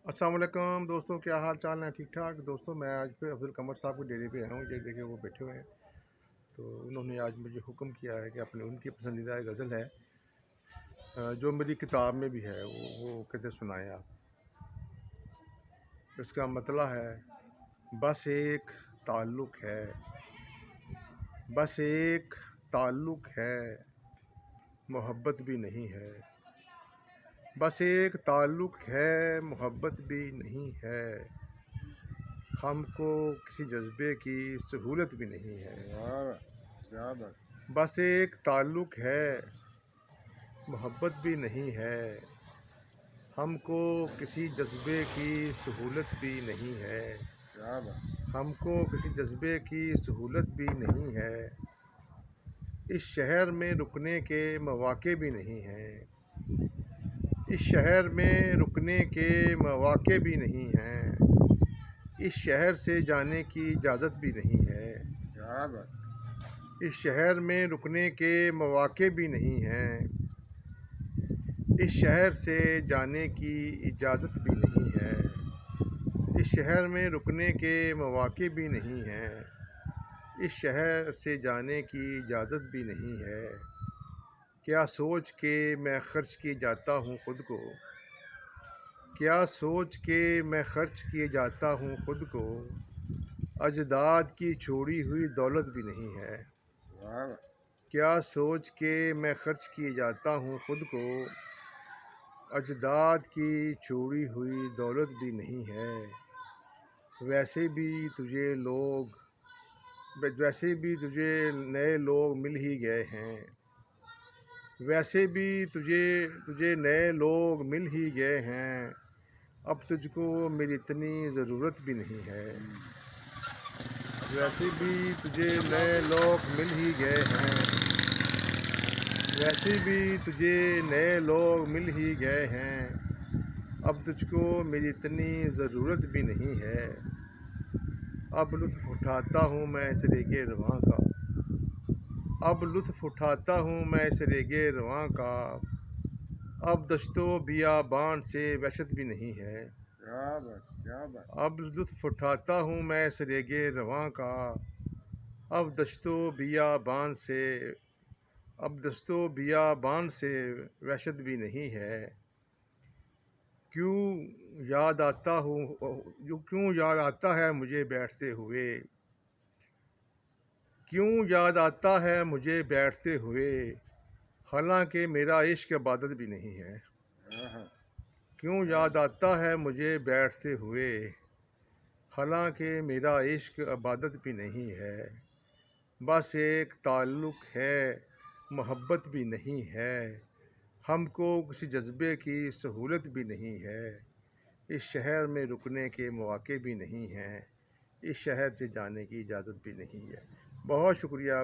अस्सलाम वालेकुम दोस्तों, क्या हाल चाल है? ठीक ठाक दोस्तों। मैं आज फिर अब्दुल कमर साहब के डेरे पे आया हूँ। ये देखे वो बैठे हुए हैं। तो उन्होंने आज मुझे हुक्म किया है कि अपने उनकी पसंदीदा गज़ल है, जो मेरी किताब में भी है, वो कहते सुनाएं आप। इसका मतलब है, बस एक ताल्लुक़ है, बस एक ताल्लुक़ है, मोहब्बत भी नहीं है। बस एक ताल्लुक़ है, मोहब्बत भी नहीं है। हमको किसी जज्बे की सहूलत भी नहीं है। क्या बात। बस एक ताल्लुक़ है, मोहब्बत भी नहीं है। हमको किसी जज्बे की सहूलत भी नहीं है। क्या बात। हमको किसी जज्बे की सहूलत भी नहीं है। इस शहर में रुकने के मौक़े भी नहीं हैं। इस शहर में रुकने के मौक़े भी नहीं हैं। इस शहर से जाने की इजाज़त भी नहीं है। क्या बात। इस शहर में रुकने के मौक़े भी नहीं हैं। इस शहर से जाने की इजाज़त भी नहीं है। इस शहर में रुकने के मौक़े भी नहीं हैं। इस शहर से जाने की इजाज़त भी नहीं है। क्या सोच के मैं खर्च किए जाता हूँ ख़ुद को, क्या सोच के मैं खर्च किए जाता हूँ ख़ुद को। अजदाद की छोड़ी हुई दौलत भी नहीं है। क्या सोच के मैं खर्च किए जाता हूँ ख़ुद को। अजदाद की छोड़ी हुई दौलत भी नहीं है। वैसे भी तुझे नए लोग मिल ही गए हैं। वैसे भी तुझे नए लोग मिल ही गए हैं। अब तुझको मेरी इतनी ज़रूरत भी नहीं है। वैसे भी तुझे नए लोग मिल ही गए हैं। वैसे भी तुझे नए लोग मिल ही गए हैं। अब तुझको मेरी इतनी ज़रूरत भी नहीं है। अब लुत्फ़ उठाता हूँ मैं इस रेगे रवां का। अब लुत्फ़ उठाता हूँ मैं इस रेगे रवां का। अब दश्तो बियाबान से वहशत भी नहीं है। क्या बात। क्या बात। अब लुत्फ़ उठाता हूँ मैं इस रेगे रवां का। अब दश्तो बियाबान से वहशत भी नहीं है। क्यों याद आता है मुझे बैठते हुए। क्यों याद आता है मुझे बैठते हुए। हालांकि मेरा इश्क इबादत भी नहीं है। क्यों याद आता है मुझे बैठते हुए। हालांकि मेरा इश्क इबादत भी नहीं है। बस एक ताल्लुक़ है, मोहब्बत भी नहीं है। हमको किसी जज्बे की सहूलत भी नहीं है। इस शहर में रुकने के मौक़े भी नहीं हैं। इस शहर से जाने की इजाज़त भी नहीं है। बहुत शुक्रिया।